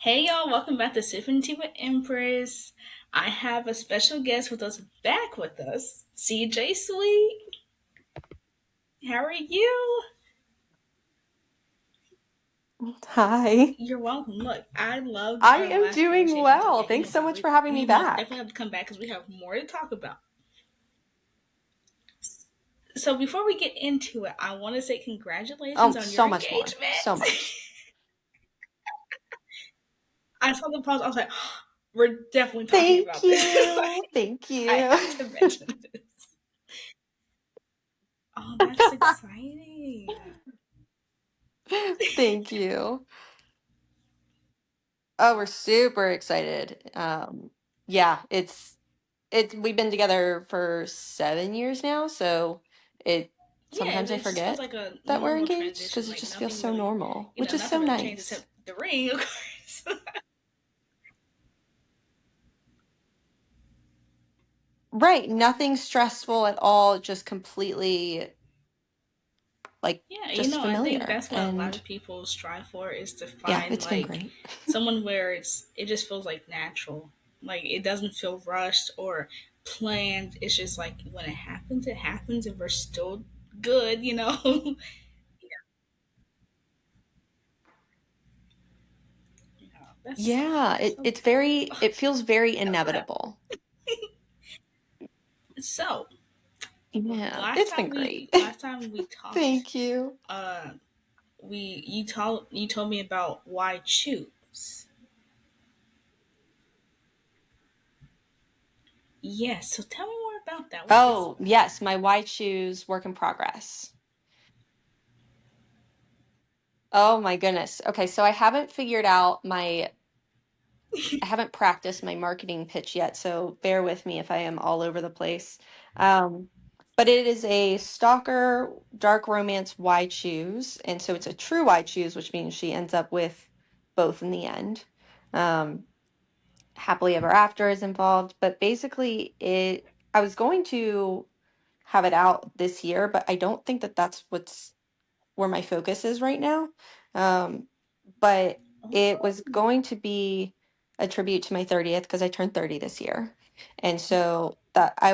Hey y'all, welcome back to Sipping Tea with Empress. I have a special guest with us back with us, CJ Sweet. How are you? Hi. You're welcome. Look, I loved I our am last doing conversation. So well. yeah, Thanks so much we, for having me we most definitely back. have to come back because we have more to talk about. So before we get into it, I want to say congratulations on your So much more. So engagement. much. I saw the post. I was like, we're definitely talking Thank about this. you. Thank I you. have to mention this. Oh, that's exciting. Thank you. Oh, we're super excited. Yeah, it's we've been together for 7 years now, so it Yeah, sometimes I it just feels forget like a that we're normal engaged transition. because it Like just feels nothing so really, normal, which is so nothing really changed nice. except the ring, of course. Right, nothing stressful at all, just completely like Yeah, just I think familiar. that's what a lot And of people strive for is to yeah, find it's been like great. someone where it just feels like natural. Like it doesn't feel rushed or planned. It's just like when it happens, and we're still good. Yeah, Yeah, that's so it's good. it feels very I love that. inevitable. So Yeah, it's been great. last time we talked, Thank you. uh, you told me about why choose. Yes, so tell me more about that. What is Oh, yes, my Why Choose work in progress. Oh my goodness. Okay, so I haven't practiced my marketing pitch yet, so bear with me if I am all over the place. Um, but it is a stalker dark romance Why Choose, and so it's a true Why Choose, which means she ends up with both in the end. Um, happily ever after is involved, but basically it I was going to have it out this year, but I don't think that that's what's where my focus is right now. Um, but it it? was going to be a tribute to my 30th because I turned 30 this year. And so that I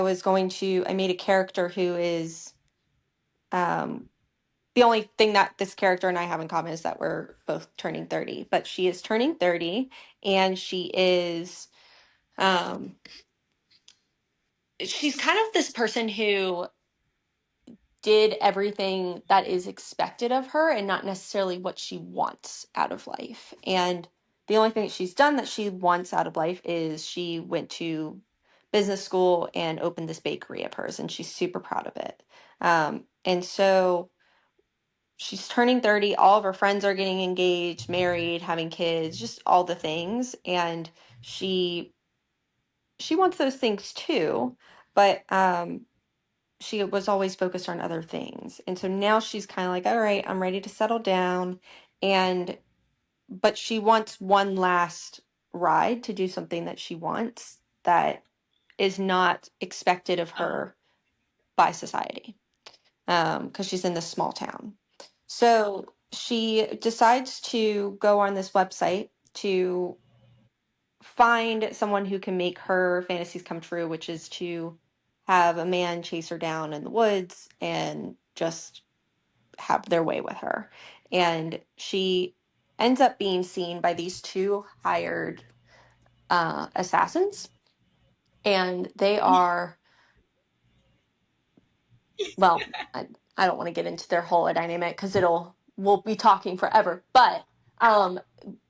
made a character who is um the only thing that this character and I have in common is that we're both turning 30, but she is turning 30 and um she's kind of this person who did everything that is expected of her and not necessarily what she wants out of life. And the only thing that she's done that she wants out of life is she went to business school and opened this bakery of hers, and she's super proud of it. And so she's turning 30. All of her friends are getting engaged, married, having kids, just all the things. And she she wants those things too, but she was always focused on other things. And so now she's kind of like, all right, I'm ready to settle down. And, but she wants one last ride to do something that she wants that is not expected of Oh, her by society. Because she's in this small town. So she decides to go on this website to find someone who can make her fantasies come true, which is to have a man chase her down in the woods and just have their way with her. And she ends up being seen by these two hired assassins. And they are, well, I don't want to get into their whole dynamic because we'll be talking forever. But um,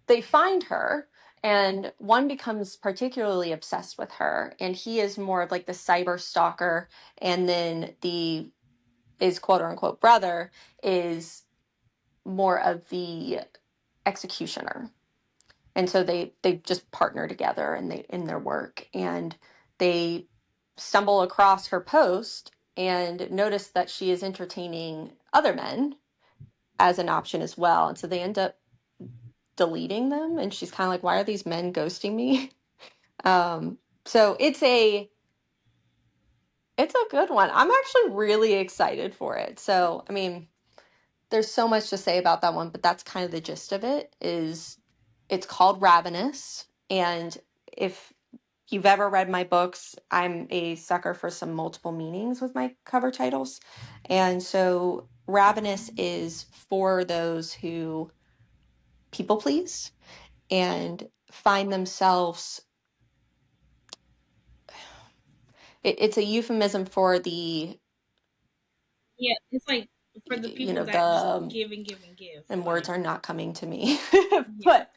they find her and one becomes particularly obsessed with her, and he is more of like the cyber stalker, and then the is quote unquote brother is more of the executioner. And so they just partner together in their work, and they stumble across her post and notice that she is entertaining other men as an option as well, and so they end up deleting them, and she's kind of like, why are these men ghosting me? So it's a good one. I'm actually really excited for it. So I mean, there's so much to say about that one, but that's kind of the gist of it. Is it's called Ravenous. And if you've ever read my books, I'm a sucker for some multiple meanings with my cover titles. And so Ravenous is for those who people please and find themselves, it's a euphemism for the, Yeah, it's like for the you people know, that just the, give and give and give. and words Like, are not coming to me. yeah. But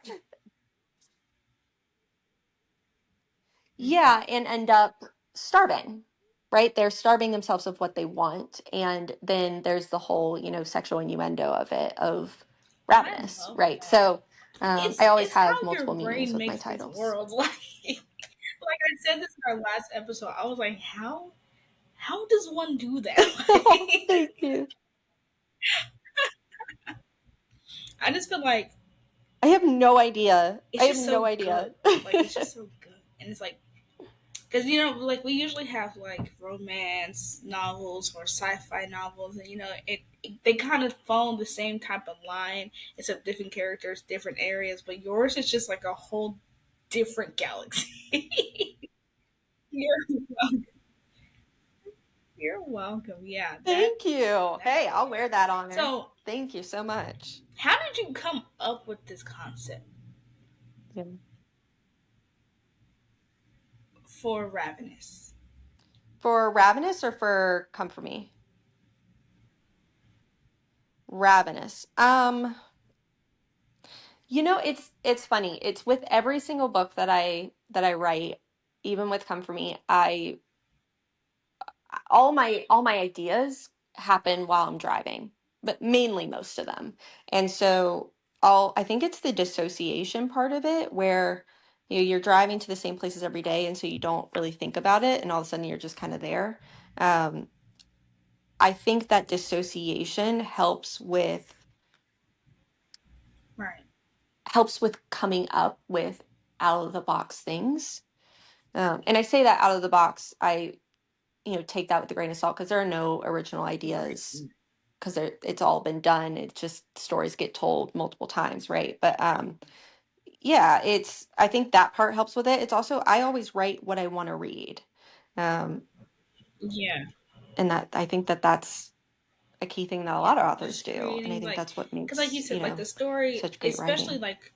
Hmm. yeah, and end up starving, right? They're starving themselves of what they want. And then there's the whole, sexual innuendo of it, of I ravenous, love right? that. So I always It's how have your multiple meanings brain with my makes this titles. world. Like I said this in our last episode. I was like, how does one do that? Thank you. I just feel like I have no idea. I it's have just no so idea. good. Like it's just so good, and it's like because like we usually have like romance novels or sci-fi novels, and they kind of follow the same type of line, except different characters, different areas. But yours is just like a whole different galaxy. you're welcome. You're welcome. Yeah, Thank you. that's Hey, I'll wear hilarious. that honor. So, Thank you so much. how did you come up with this concept Yeah. for Ravenous? For Ravenous or for Come For Me? Ravenous. It's funny. It's with every single book that I write, even with Come For Me, all my ideas happen while I'm driving, but mainly most of them. And so I think it's the dissociation part of it where you're driving to the same places every day and so you don't really think about it and all of a sudden you're just kind of there. Um, I think that dissociation Right. helps with coming up with out of the box things. And I say that out of the box, I take that with a grain of salt because there are no original Right. ideas because it's all been done. It's just stories get told multiple times, right? But yeah, I think that part helps with it. It's also I always write what I want to read, um, Yeah. and that I think that's a key thing that a Yeah. lot of authors Just do, and I creating think like, that's what because like you makes said, like the story, such great especially writing. like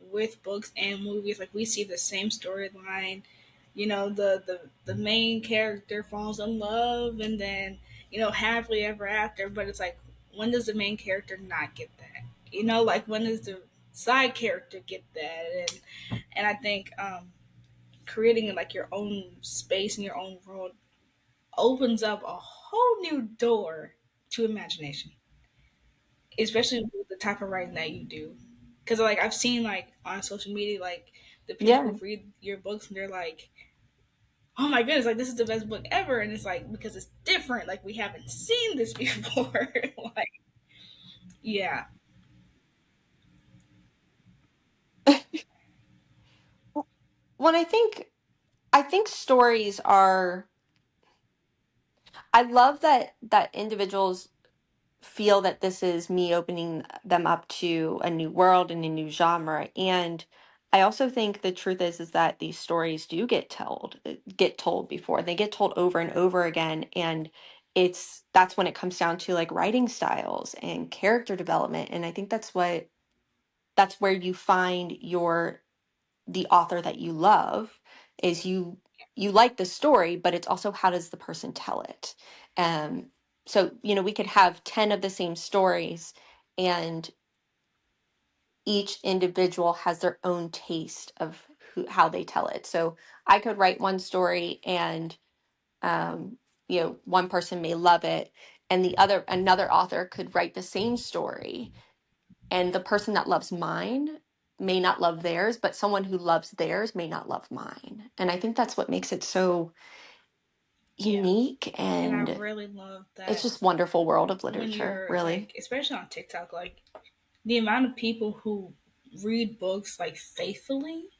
with books and movies, like we see the same storyline. The main character falls in love, and then happily ever after. But it's like, when does the main character not get that? Like when does the side character get that? And I think creating like your own space and your own world opens up a whole new door to imagination, especially with the type of writing that you do. Because like I've seen like on social media, like the people Yeah. who read your books and they're like, "Oh my goodness, like this is the best book ever," and it's like because it's different, like we haven't seen this before. Like, yeah, When I think stories are. I love that individuals feel that this is me opening them up to a new world and a new genre. And I also think the truth is that these stories do get told before. They get told over and over again. And that's when it comes down to like writing styles and character development. And I think that's where you find the author that you love is you like the story, but it's also how does the person tell it. So we could have 10 of the same stories and each individual has their own taste of how they tell it. So I could write one story and one person may love it and another author could write the same story and the person that loves mine may not love theirs, but someone who loves theirs may not love mine. And I think that's what makes it so yeah, unique and I and really love it's that just wonderful world of when literature, you're really. like, especially on TikTok, like the amount of people who read books like faithfully.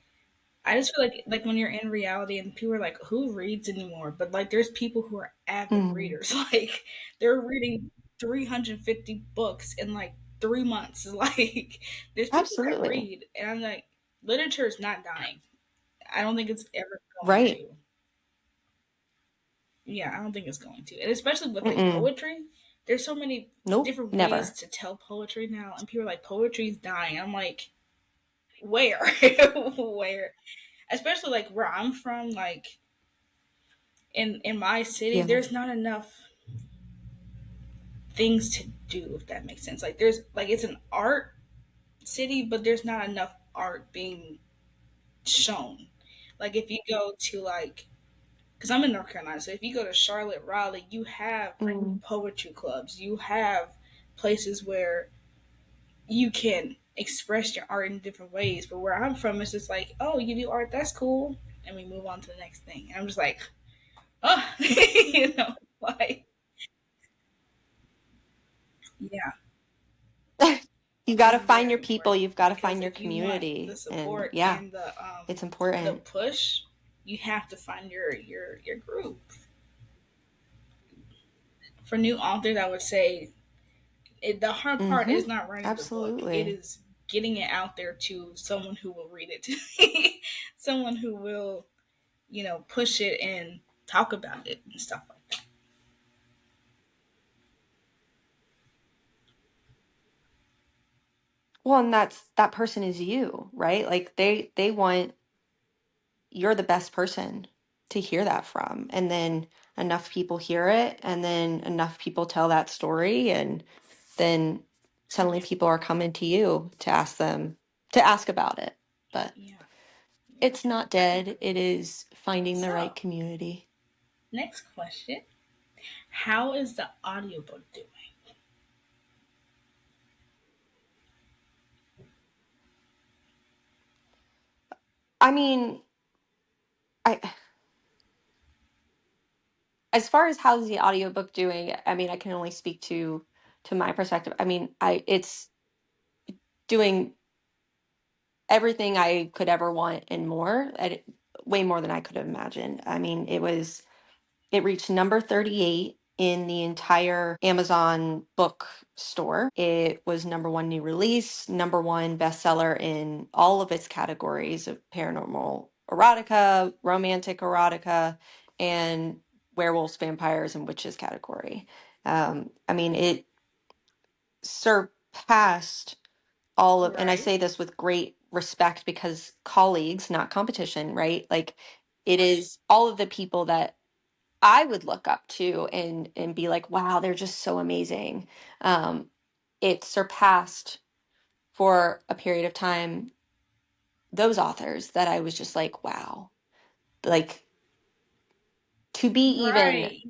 I just feel like when you're in reality and people are like, who reads anymore? But like there's people who are avid Mm. readers. Like they're reading 350 books in like 3 months. Like, there's people that Absolutely. read, and I'm like, literature is not dying. I don't think it's ever going Right. to. Yeah, I don't think it's going to. And especially with like Mm-mm. poetry, there's so many Nope. different ways Never. to tell poetry now, and people are like, poetry's dying. I'm like, where? Where? Especially like where I'm from, like in my city, Yeah. there's not enough things to do, if that makes sense. Like there's like it's an art city, but there's not enough art being shown. Like if you go to like, because I'm in North Carolina, so if you go to Charlotte, Raleigh, you have Mm. poetry clubs, you have places where you can express your art in different ways. But where I'm from, it's just like, oh, you do art, that's cool, and we move on to the next thing. And I'm just like, oh, like yeah, You got it's to find very your people. important You've got to because find your if you want the community. And support yeah, and it's the important. push, you have to find your group. For new authors, I would say the hard part Mm-hmm. is not writing the book; it Absolutely. is getting it out there to someone who will read it, someone who will push it and talk about it and stuff like that. Well, and that person is you, right? Like they want you're the best person to hear that from. And then enough people hear it, and then enough people tell that story, and then suddenly Yeah, people are coming to you to ask them to ask about it. But yeah, yeah. it's not I dead. agree. It is finding the right So, community. next question: how is the audiobook doing? I mean, I as far as how's the audiobook doing, I mean, I can only speak to my perspective. I mean, I it's doing everything I could ever want and more, way more than I could have imagined. I mean, it reached number 38 in the entire Amazon bookstore. It was number one new release, number one bestseller in all of its categories of paranormal erotica, romantic erotica, and werewolves, vampires, and witches category. I mean, it surpassed all of, and I Right. say this with great respect because colleagues, not competition, right? Like it is all of the people that I would look up to and be like, wow, they're just so amazing. Um, it surpassed for a period of time those authors that I was just like, wow, like to be even Right.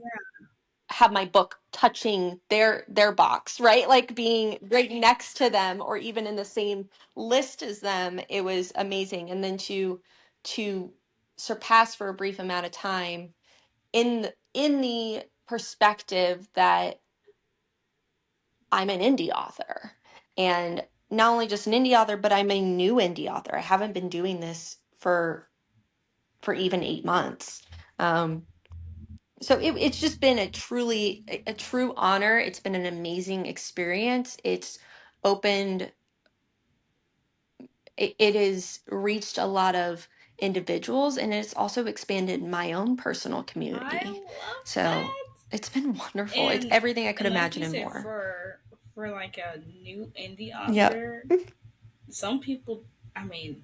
have my book touching their box, right? Like being right next to them or even in the same list as them, it was amazing. And then to surpass for a brief amount of time in the perspective that I'm an indie author. And not only just an indie author, but I'm a new indie author. I haven't been doing this for even 8 months. Um, so it's just been a true honor. It's been an amazing experience. It's opened it has reached a lot of individuals, and it's also expanded my own personal I community. love So that. it's been wonderful. It's And everything I could and like imagine you and said, more. for like a new indie Yep. author, some people, I mean,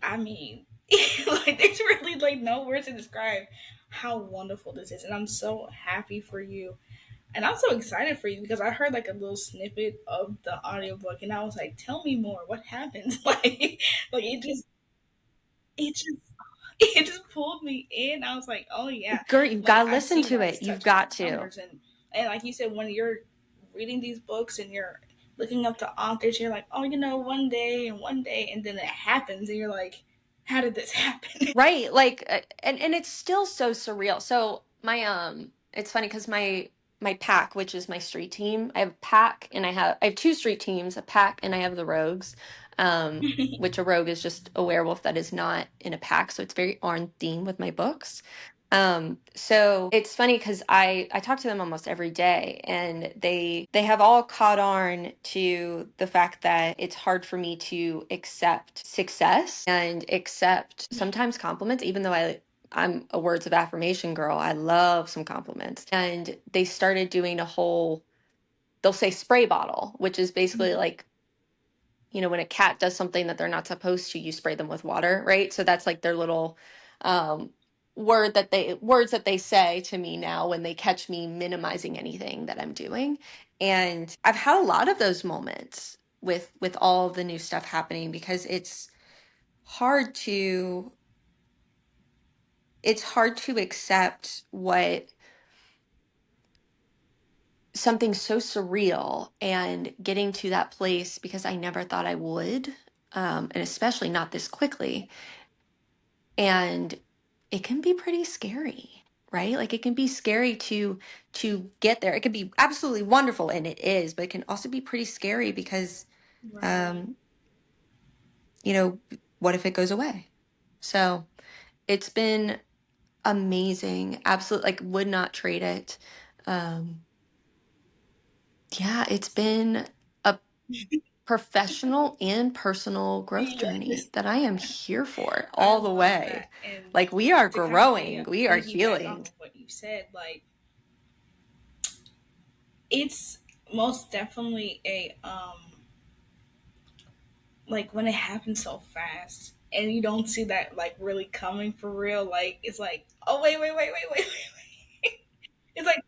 I mean, like there's really like no words to describe how wonderful this is, and I'm so happy for you, and I'm so excited for you because I heard like a little snippet of the audiobook, and I was like, tell me more. What happens? Like it just it just pulled me in. I was like, oh yeah, Girl, you've like got to I listen see to why it. it's You've touching got these to. numbers, and like you said, when you're reading these books and you're looking up the authors, you're like, oh, one day, and then it happens, and you're like, how did this happen? Right. Like and it's still so surreal. So my it's funny because my pack, which is my street team, I have a pack and I have two street teams, a pack and I have the rogues. Which a rogue is just a werewolf that is not in a pack, so it's very on theme with my books. So it's funny because I talk to them almost every day, and they have all caught on to the fact that it's hard for me to accept success and accept sometimes compliments, even though I'm a words of affirmation girl. I love some compliments. And they started doing a whole, they'll say spray bottle, which is basically like, when a cat does something that they're not supposed to, you spray them with water, right? So that's like their little um, words that they say to me now when they catch me minimizing anything that I'm doing. And I've had a lot of those moments with all of the new stuff happening, because hard to it's hard to accept what something so surreal and getting to that place, because I never thought I would, and especially not this quickly. And it can be pretty scary, right? Like, it can be scary to get there. It can be absolutely wonderful, and it is, but it can also be pretty scary because Right. um you know what if it goes away? So it's been amazing, absolutely, like, would not trade it. um yeah, it's been a professional and personal growth journey Yes. that I am here for I all the love way. that. And Like, we are to kind of growing, we are piggyback off healing. of what you said, like it's most definitely a like when it happens so fast and you don't see that like really coming for real, like it's like, oh wait. It's like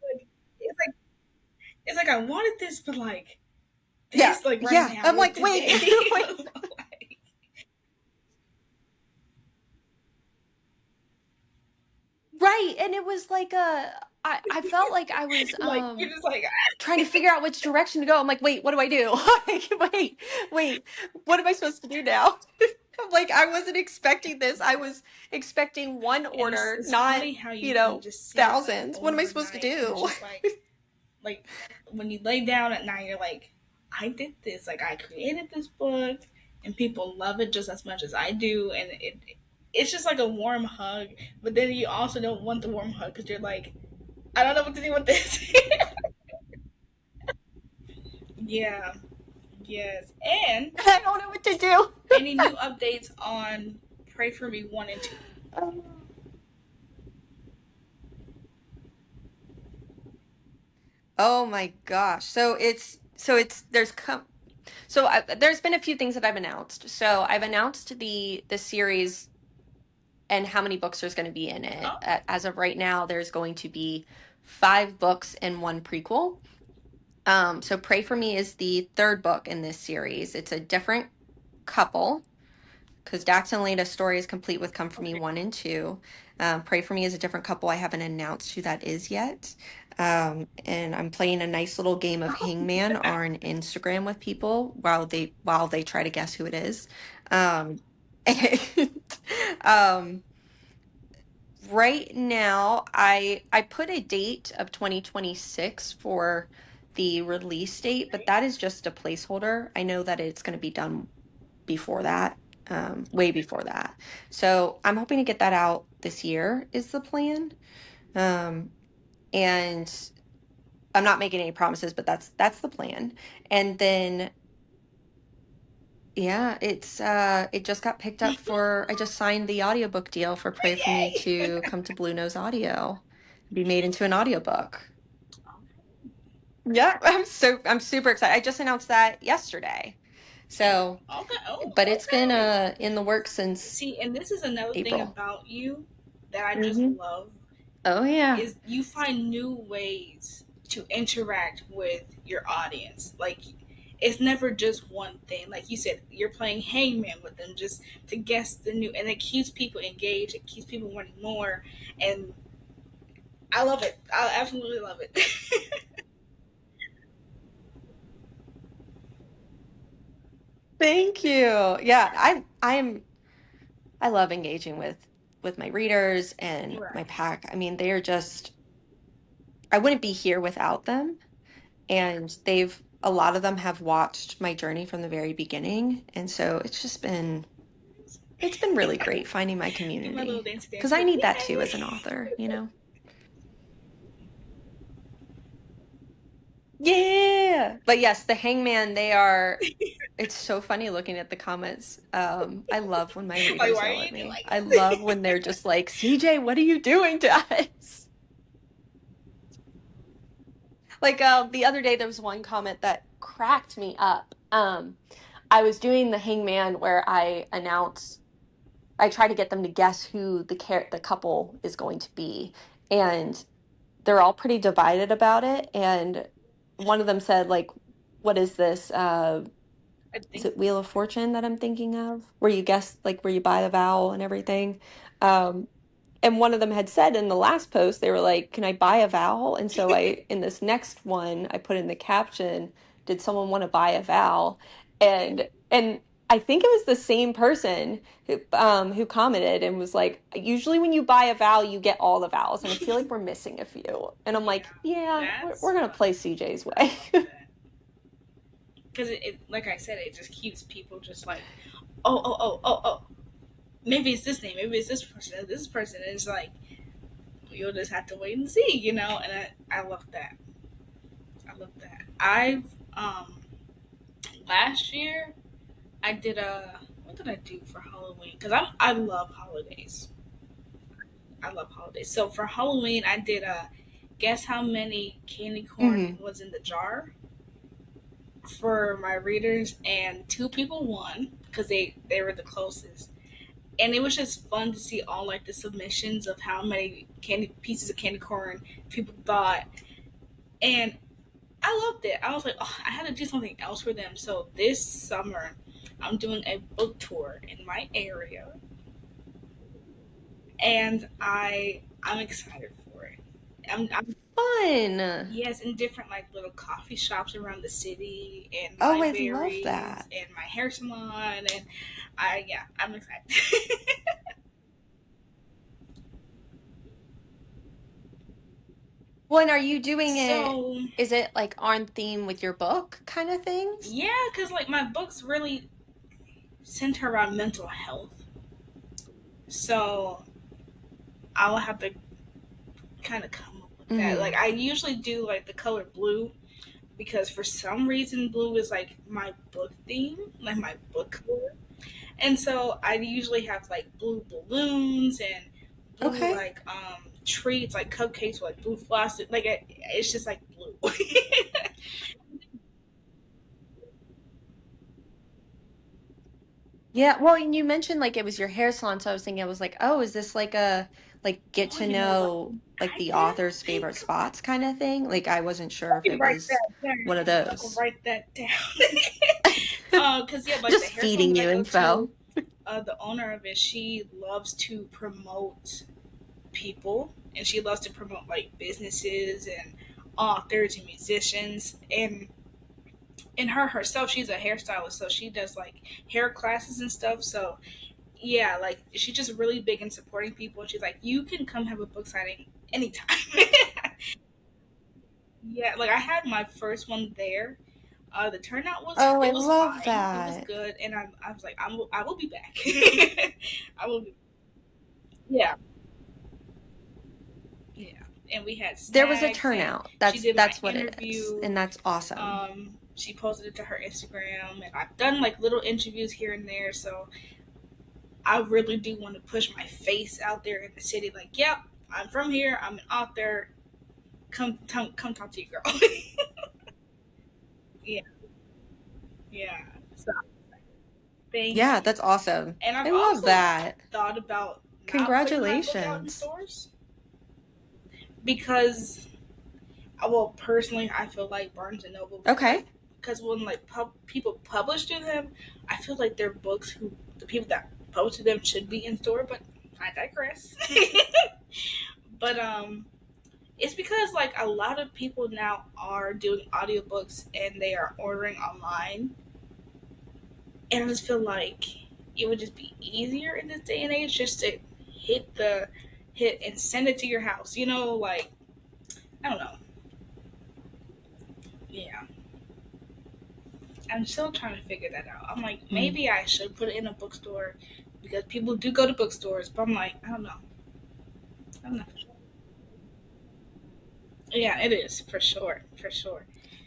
it's like it's like I wanted this, but like Yeah, this like right yeah. now, I'm like like, wait, today. wait. like, Right. And it was like I felt like I was like you're just like trying to figure out which direction to go. I'm like, wait, what do I do? Like, wait, what am I supposed to do now? I'm like, I wasn't expecting this. I was expecting one and order, it's not, funny how you can just see it like thousands. What am I supposed to overnight, and it's do? just like when you lay down at night, you're like, I did this, like I created this book, and people love it just as much as I do, and it's just like a warm hug. But then you also don't want the warm hug because you're like, I don't know what to do with this. Yeah, yes, and I don't know what to do. any new updates on Pray for Me 1 and 2? Oh my gosh. There's been a few things that I've announced. So I've announced the series and how many books there's going to be in it. Oh, As of right now, there's going to be 5 books and 1 prequel. So Pray for Me is the third book in this series. It's a different couple, because Dax and Lena's story is complete with Come For Me okay. 1 and 2. Pray for Me is a different couple. I haven't announced who that is yet. And I'm playing a nice little game of Hangman on Instagram with people while they try to guess who it is. And um, right now, I put a date of 2026 for the release date, but that is just a placeholder. I know that it's going to be done before that, way before that. So I'm hoping to get that out this year is the plan. Um, and I'm not making any promises, but that's the plan. And then yeah, it just got picked up for I just signed the audiobook deal for Pray for Me Yay! to come to Blue Nose Audio, be made into an audiobook. Yeah, I'm super excited. I just announced that yesterday. So, Okay. Oh, but it's been okay. in the works since See, and this is another thing April. about you that I just Hmm. love Oh yeah. is you find new ways to interact with your audience. Like it's never just one thing. Like you said, you're playing hangman with them just to guess the new, and it keeps people engaged. It keeps people wanting more, and I love it. I absolutely love it. Thank you. Yeah, I love engaging with my readers and my Right. pack. I mean, they are just I wouldn't be here without them. And a lot of them have watched my journey from the very beginning. And so it's just been it's been really great finding my And my little community dancey because dance, I like, need that too as an yay! author, you know? Yeah. But yes, the Hangman, it's so funny looking at the comments. I love when my Like, readers why are yell you at doing me. like I this? love when they're just like, CJ, what are you doing to us? Like the other day there was one comment that cracked me up. I was doing the Hangman where I try to get them to guess who the couple is going to be. And they're all pretty divided about it. And one of them said, like, what is this? I Is think it Wheel of Fortune that I'm thinking of? Where you guess, like, where you buy the vowel and everything. Um, and one of them had said in the last post, they were like, can I buy a vowel? And so in this next one, I put in the caption, did someone want to buy a vowel? And I think it was the same person who commented and was like, usually when you buy a vowel, you get all the vowels. And I feel like we're missing a few. And I'm yeah, like, yeah, we're that's going to funny. play CJ's I way. love that because like I said, it just keeps people just like, oh. Maybe it's this name. Maybe it's this person. This person is like, you'll just have to wait and see, you know. And I love that. I love that. I've last year I did a what did I do for Halloween? Because I love holidays. I love holidays. So for Halloween, I did a guess how many candy corn Hmm. was in the jar for my readers, and two people won because they were the closest. And it was just fun to see all like the submissions of how many candy pieces of candy corn people thought, and I loved it. I was like, oh, I had to do something else for them. So this summer, I'm doing a book tour in my area, and I'm excited for it. I'm Fun. yes, in different like little coffee shops around the city and Oh, I love libraries that. and my hair salon, and I'm excited. Well, and are you doing it? So Is it like on theme with your book kind of things? yeah, because like my books really center around mental health. So I'll have to kind of come up with that. Like Hmm. I usually do like the color blue because for some reason blue is like my book theme, like my book color. And so I usually have like blue balloons and blue Okay. like treats like cupcakes with like blue frosted. Like it's just like blue. Yeah. Well, and you mentioned like it was your hair salon, so I was thinking I was like, oh, is this like a like get Oh, to you know what? know like the I author's think favorite spots kind of thing? Like I wasn't sure if you it write was that one of down. I'll those. write that down. Cause yeah, like the Just hair salon feeding that I you go to, info. the owner of it, she loves to promote people, and she loves to promote like businesses and authors and musicians. And her herself, she's a hairstylist, so she does like hair classes and stuff. So yeah, like she's just really big in supporting people. And she's like, you can come have a book signing anytime. Yeah, like I had my first one there. The turnout was Oh, I it was love fine. It was that. good, and I was like, I will be back. I will. Be, yeah, yeah. And we had There was a snacks, and turnout. she did my That's what it is, interview. and that's awesome. She posted it to her Instagram, and I've done like little interviews here and there. So I really do want to push my face out there in the city. Like, yep, I'm from here. I'm an author. Come talk to your girl. Yeah, yeah. So thank Yeah, you. that's awesome. And I've I love also that. thought about not putting my book out in Congratulations. stores because, well, personally, I feel like Barnes and Noble, like, Okay. because when like people publish to them, I feel like their books, who the people that publish to them, should be in store. But I digress. But it's because like a lot of people now are doing audiobooks and they are ordering online, and I just feel like it would just be easier in this day and age just to hit the hit and send it to your house. You know, like I don't know. Yeah, I'm still trying to figure that out. I'm like, Mm. maybe I should put it in a bookstore because people do go to bookstores, but I'm like, I don't know. I'm not. Yeah, it is for sure, for sure.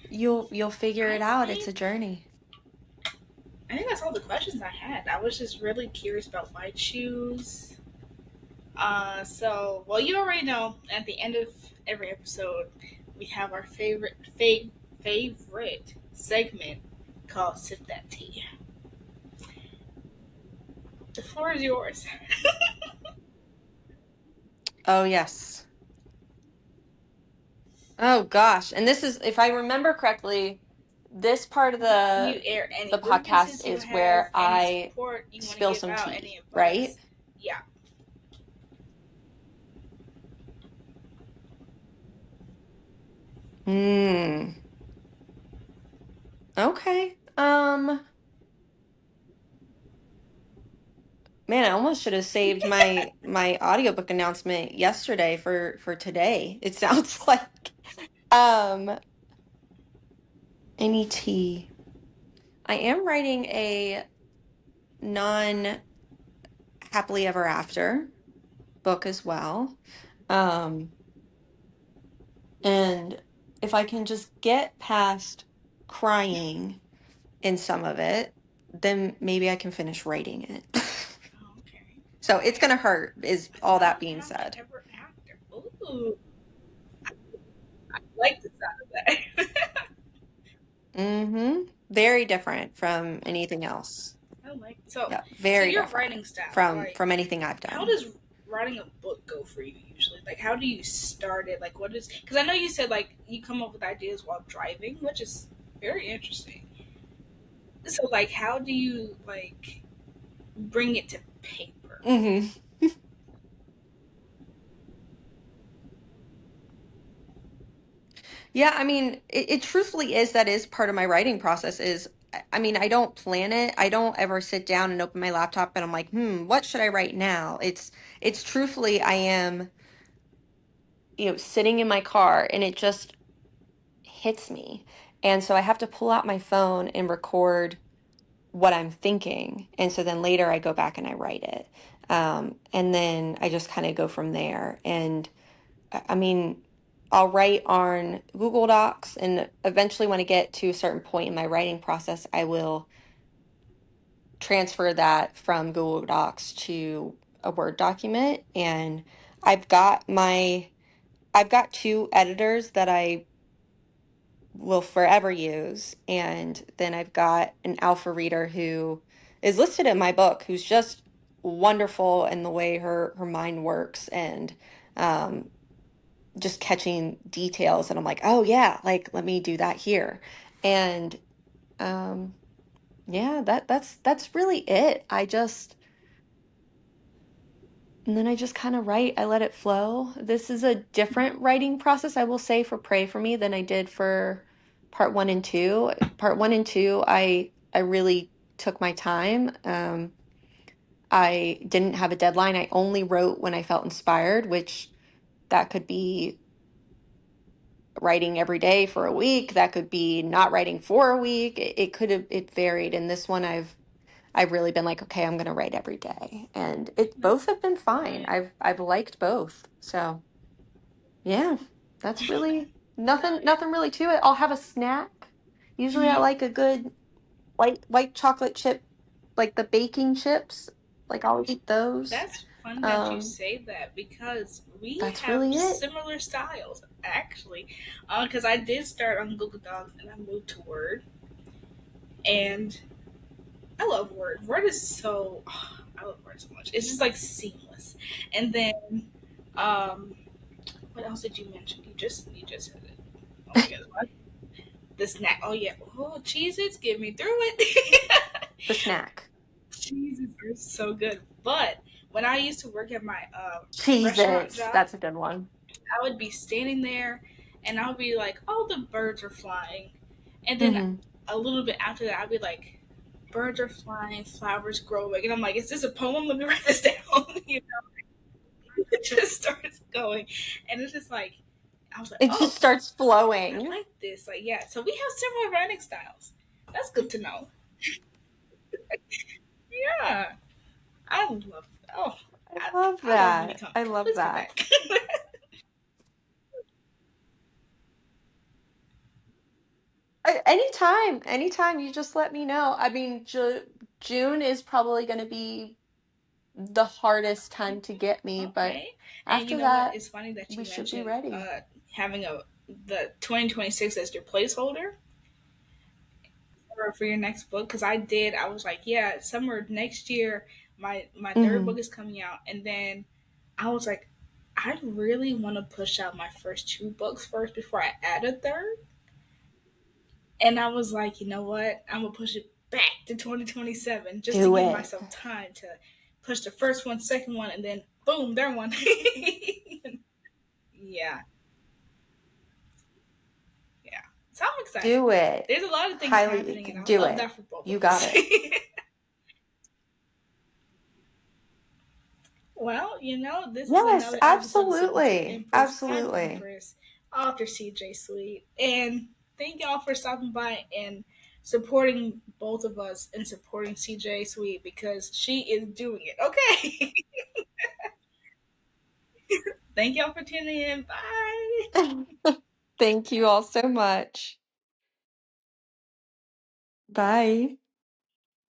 You'll figure it I out. It's a think journey. I think that's all the questions I had. I was just really curious about white shoes. So well, you already know. At the end of every episode, we have our favorite segment called "Sip That Tea." The floor is yours. Oh, yes. Oh gosh. And this is, if I remember correctly, this part of You air any the podcast grievances you is have, where any I support you want to spill give some out, any tea, advice. right? Yeah. Hmm. Okay. Man, I almost should have saved my audiobook announcement yesterday for today. It sounds like um any tea. I am writing a non happily ever after book as well. Um and if I can just get past crying in some of it, then maybe I can finish writing it. Oh, okay. So it's Okay. gonna hurt, is A all that being non-happily said. ever after. Ooh, I like the sound of that. Mm-hmm. Very different from anything else. I like so. Yeah, So very your different writing style, from like, anything I've how done. does writing a book go for you usually? Like, how do you start it? Like, what is? Because I know you said like you come up with ideas while driving, which is very interesting. So, like, how do you like bring it to paper? Hmm. Yeah, I mean, it truthfully is that is part of my writing process is I mean, I don't plan it. I don't ever sit down and open my laptop and I'm like, what should I write now? It's truthfully I am, sitting in my car and it just hits me. And so I have to pull out my phone and record what I'm thinking. And so then later I go back and I write it. And then I just kind of go from there. And I mean, I'll write on Google Docs, and eventually, when I get to a certain point in my writing process, I will transfer that from Google Docs to a Word document. And I've got my I've got two editors that I will forever use. And then I've got an alpha reader who is listed in my book, who's just wonderful in the way her mind works and um, just catching details. And I'm like, oh yeah, like let me do that here. And um, yeah, that's really it. And then I just kind of write. I let it flow. This is a different writing process, I will say, for Pray for Me than I did for part one and two. Part one and two, I really took my time. I didn't have a deadline. I only wrote when I felt inspired, which that could be writing every day for a week. That could be not writing for a week. It could have it varied. And this one I've really been like, okay, I'm gonna write every day. And it both have been fine. Right. I've liked both. So yeah, that's really nothing really to it. I'll have a snack. Usually I Hmm. like a good white chocolate chip, like the baking chips. Like I'll eat those. That's fun that you Um, say that because we that's have really it. similar styles actually. Because I did start on Google Docs and I moved to Word, and I love Word. Word is so I love Word so much. It's just like seamless. And then, um, what else did you mention? You just said it. Oh my goodness, what? The snack. Oh yeah. Oh, Cheez-Its, get me through it. The snack. Cheez-Its are so good. But when I used to work at my restaurant Cheez-Its. job, That's a good one. I would be standing there and I would be like, oh, the birds are flying. And then Hmm. a little bit after that, I'd be like, birds are flying, flowers growing. And I'm like, is this a poem? Let me write this down. You know, it just starts going. And it's just like, I was like, It oh, just starts I flowing. like this. Like, yeah. So we have similar writing styles. That's good to know. Yeah. love. Oh, I love I love when you that. come. I love Please come that. back. Anytime you just let me know. I mean, June is probably going to be the hardest time to get me, but Okay. And you after know what? that, It's funny that we you should be mentioned ready. having the 2026 as your placeholder for your next book, because I did. I was like, yeah, summer next year, my third Hmm. book is coming out, and then I was like, I really want to push out my first two books first before I add a third. And I was like, you know what? I'm gonna push it back to 2027 just to Do give it. myself time to push the first one, second one, and then boom, third one. Yeah, yeah. So I'm excited. Do it. There's a lot of things Highly happening, and I do love it. that for both You of got us. it. Well, this is Yes, another episode of Sip with absolutely. Empress. I'm Absolutely. Empress, author CJ Sweet. And thank y'all for stopping by and supporting both of us and supporting CJ Sweet because she is doing it. Okay. Thank y'all for tuning in. Bye. Thank you all so much. Bye.